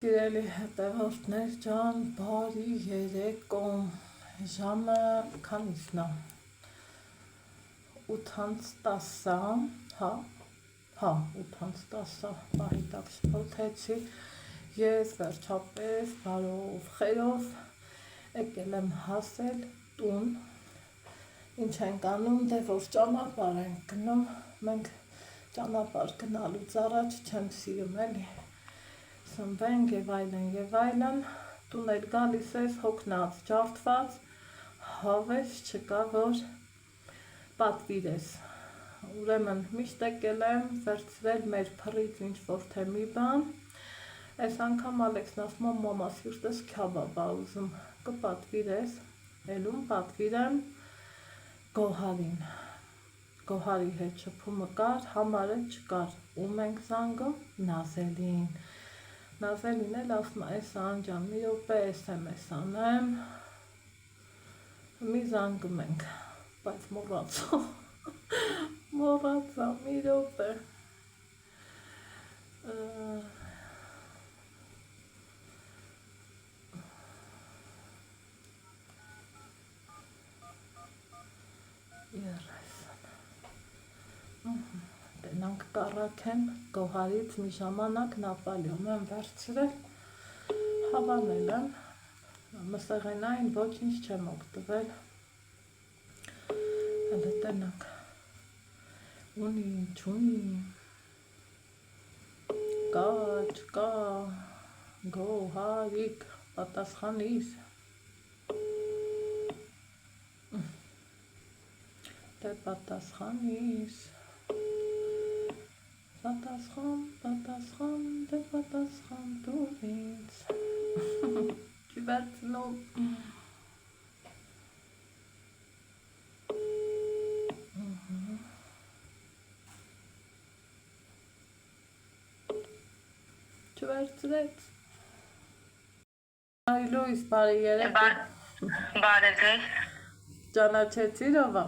Սիրելի հետևորդներ ջան, բարի երեկո, ժամը քանիսն է, 8:10, հա, 8:10, պահի տակ շփոթեցի, ես վերջապես բարով խերով եկել եմ հասել տուն, ինչ ենք անում, դե որ ճանապարհ ենք գնում, մենք ճանապարհ գնալուց առաջ չեմ սիրում էլի, սնվենք և այլն, տուն էլ գալիս ես հոգնած, ջարդված, հավես չկա, որ պատվիրես, ուրեմն միշտ եկել եմ վերցրել մեր փռից ինչ-որ թե մի բան, այս անգամ Ալեքսն ասում է մամա սիրտս քյաբաբ ա ուզում, կպատվիրես, ելում պատվիրեմ Գոհարին, Գոհարի հետ շփումը կար, համարը չկար, ում ենք զանգում, Նազելին, Նազելին էլ ասում է, այս անջան, մի րոպե SMS անեմ, մի զանգում ենք, բայց մոռացա, մի րոպե, Տենանք կառաքեմ, Գոհարից մի ժամանակ Նապոլեոն եմ վերցրել, հավանել եմ, մսեղենային ոչինչ չեմ օգտվել, հələ տենանք, ունի, չունի, կա, չկա, Գոհարիկ, պատասխանիր, դե պատասխանիր, պատասխան, դե պատասխան տուր ինձ, չի վերցնում, չվերցրեց, Լույս, բարի երեկո, Բարև ձեզ, ճանաչեցիր ով ա,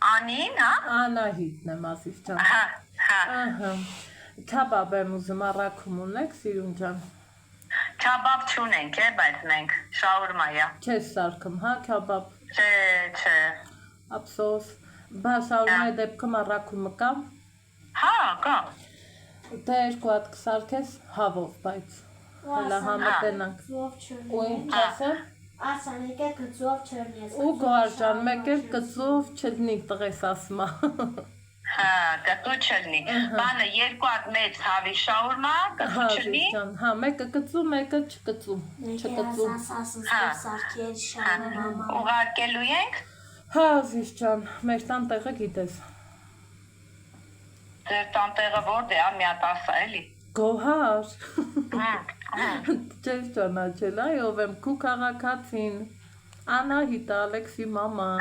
Անին, հա, Անահիտն եմ ասիս ջան, Քյաբաբ եմ ուզում, առաքում ունեք սիրուն ջան, Քյաբաբ չունենք բայց մենք, շաուրմայա, չես սարքում, հա քյաբաբ, չէ, ափսոս, բա շաուրմայի դեպքում առաքումը կա, հա, կա, դե 2 հատ կսարքես հավով, բայց հələ համտենանք, ու ինչ ասեմ, Ասան եկե կծով չրնես, ու Գոհար ջան, մեկ էլ կծով չլնի տղես ասմա, հա, կծու չլնի, բանը 2 հատ մեծ հավի շաուրմա, կծու չլնի, հա, մեկը կծու, մեկը չկծու, ուղարկելու ենք, հա, զիս ջան, մեր տան տեղը գիտես, ձեր տան տեղը որդ է, մի հատ ասա էլի, Գոհար, չես ճանաչել, այ ով եմ, քու քաղաքացին, Անահիտ Ալեքսի մաման,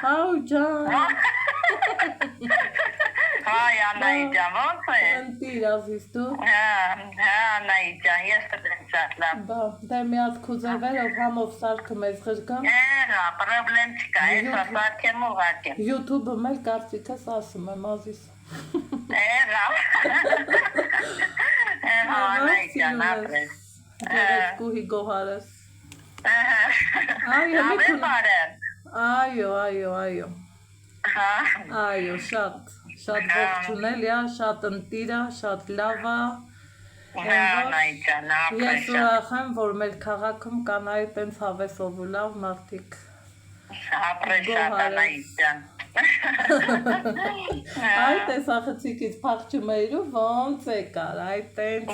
հաու ջան, հայ Անահիտ ջան, ոնց է, ընտիր ազիս դու, հա Անահիտ ջան, ես տտեմ շատ լավ, դե մի հատ քու ձևերով համով սարքում ես ղրգամ, հա, պրոբլեմ չկա, ես սարքեմ ուղարկեմ, YouTube-ում էլ կարծիքս ասում եմ ազիս, Անահիտ ջան, ապրես, գեղեցկուհի Գոհարս, այո, շատ ողջունել յա, շատ ընտիր ա, շատ լավ ա, ես ուրախ եմ, որ մեր քաղաքում կանայի տենց հավեսով ու լավ մարդիկ, Գոհարս, Այ տեսախցիկից փախչում էիր ու ոնց եկար, այ տենց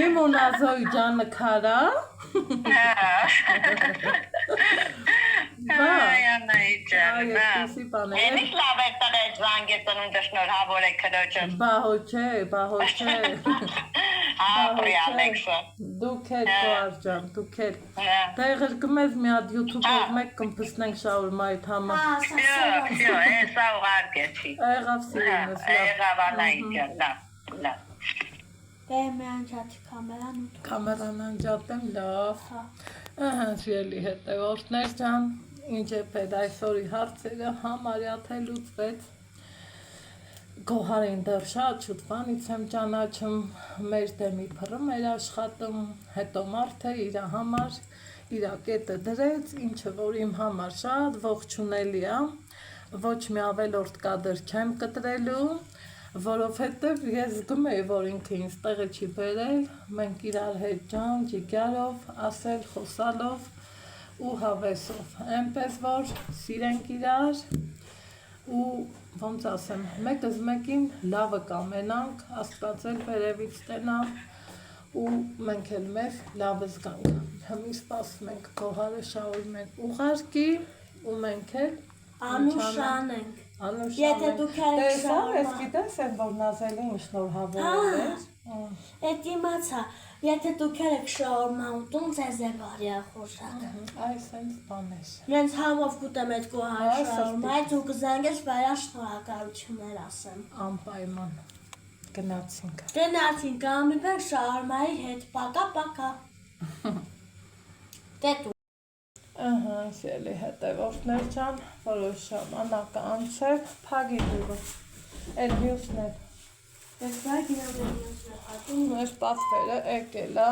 իմ ու Նազոյ ջանը քարա, Ենիշ լավ է տրեջ զանգ է ծնունդը շնորհավոր է քրոջը, բահո չէ, ապրի Ալեքսը, դուք էլ Գոհար ջան, դուք էլ, դե ղրգում ես մի հատ YouTube-ով մեկ կմպսնենք շաուրմայիդ համը, սա ուղարկ է չի, եղավ սիրունս, եղավ Անահիտ ջան, լավ, Դե մի անջատի կամերան ու կամերան անջատեմ, լավ, սիրելի հետևորդներ ջան, ինչ է պետ այսօրի հարցերը համարյա թե լուծվեց, Գոհարին դեռ շատ շուտ բանից եմ ճանաչում, մեր դեմի փռում էր աշխատում, հետո մարդը իր համար իր կետը դրեց, ինչը որ իմ համար շատ ողջունելի է, ոչ մի ավելորդ կադր չեմ կտրելու, որովհետև ես զգում եի, որ ինքը ինձ տեղը չի բերել, մենք իրար հետ ջան, ջիգարով, ասել, խոսալով ու հավեսով, այնպես որ սիրենք իրար ու ոնց ասեմ, մեկս մեկին լավը կամենանք, Աստված էլ վերևից տենա ու մենք էլ մեր լավը զգանք։ Հիմա սպասում ենք Գոհարը շահույրմեն ուղարկի ու մենք էլ Անուշանենք։ Եթե անուշանենք։ դուք եք Տեսա, շահույրը- ես գիտես եմ, որ Նազելին շնորհավորել էր։ Էդ իմացա, եթե դուք եք շաուրմա ուտում, ձեզ է բարի ախորժակ։ Այս հենց բան էր։ Նենց համով կուտեմ այդ գոհար Այ, շաուրմա, դուք զանգես վայրա շնորհակալություններ ասեմ։ Անպայման գնացինք։ Գնացին կամիբեր շաուրմայի հետ, պակա։ Դե դու։ Ահա, սիրելի հետևորդներ ջան, որոշ ժամանակ անցել, փագի դուրը։ Էլ մյուսն էլ։ Ես վայգին ամենիոսն է հատում։ Մեր պատվերը եկել է։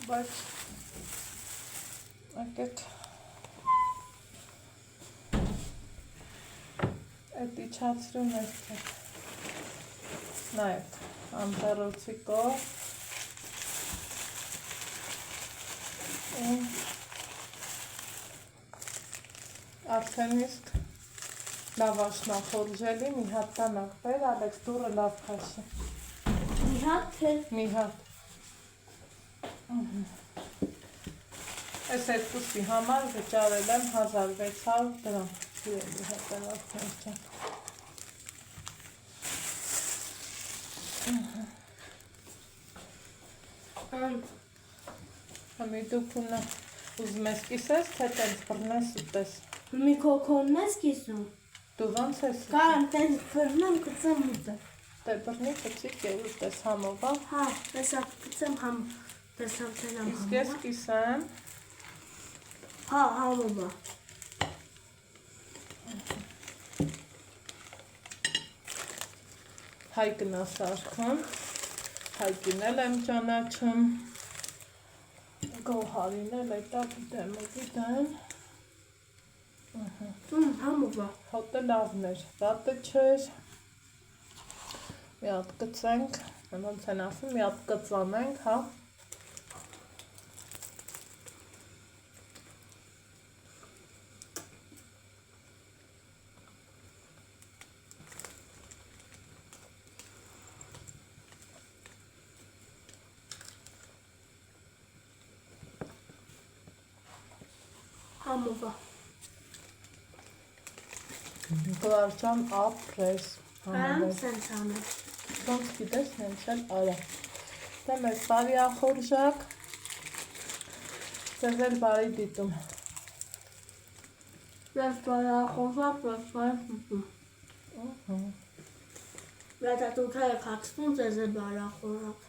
Բայց եկեք այդ իջացրում ես թե նայեք անտառոցիկով արդեն իսկ լավ աշնախորժելի մի հատ տանակ բեր, Ալեքս դուրը լավ քաշի։ Մի հատ թե Մի հատ։ Այս երկուսի համար վճարել եմ 1600 դրամ։ Սիրելի հետևորդներ ջան։ Համի դուք ունը ուզում ես կիսես, թե տենց բռնես ուտես։ մի քոքոնն ես կիսում։ Դու ոնց ես։ Կարամ տենց բռնեմ կծեմ ուտեմ։ Դե բռնի կծիկ է ուտես համով, ա։ Հա, տեսա կծեմ համ, տեսամ ցենամ Իսկ ես կիսեմ։ Հա, համոբա։ Հայկն ասարքն, Հայկին էլ եմ ճանաչում, Գոհարին էլ էտա գիտեմ, Համոբա։ հոտը լավն էր, վատը չէր, մի հատ կծենք, ոնց են ասում, մի հատ կծանենք, հա։ Համոբա։ Գլարջան ապրես, Կարամ սենց անեմ։ ոնց գիտես, նենց էլ արա։ Դե մեր բարի ախորժակ, ձեզ էլ բարի դիտում։ Ես բարի ախորժակ, ես բարի ուտում։ Եթե դուք եք հացնում, ձեզ է բարի ախորժակ։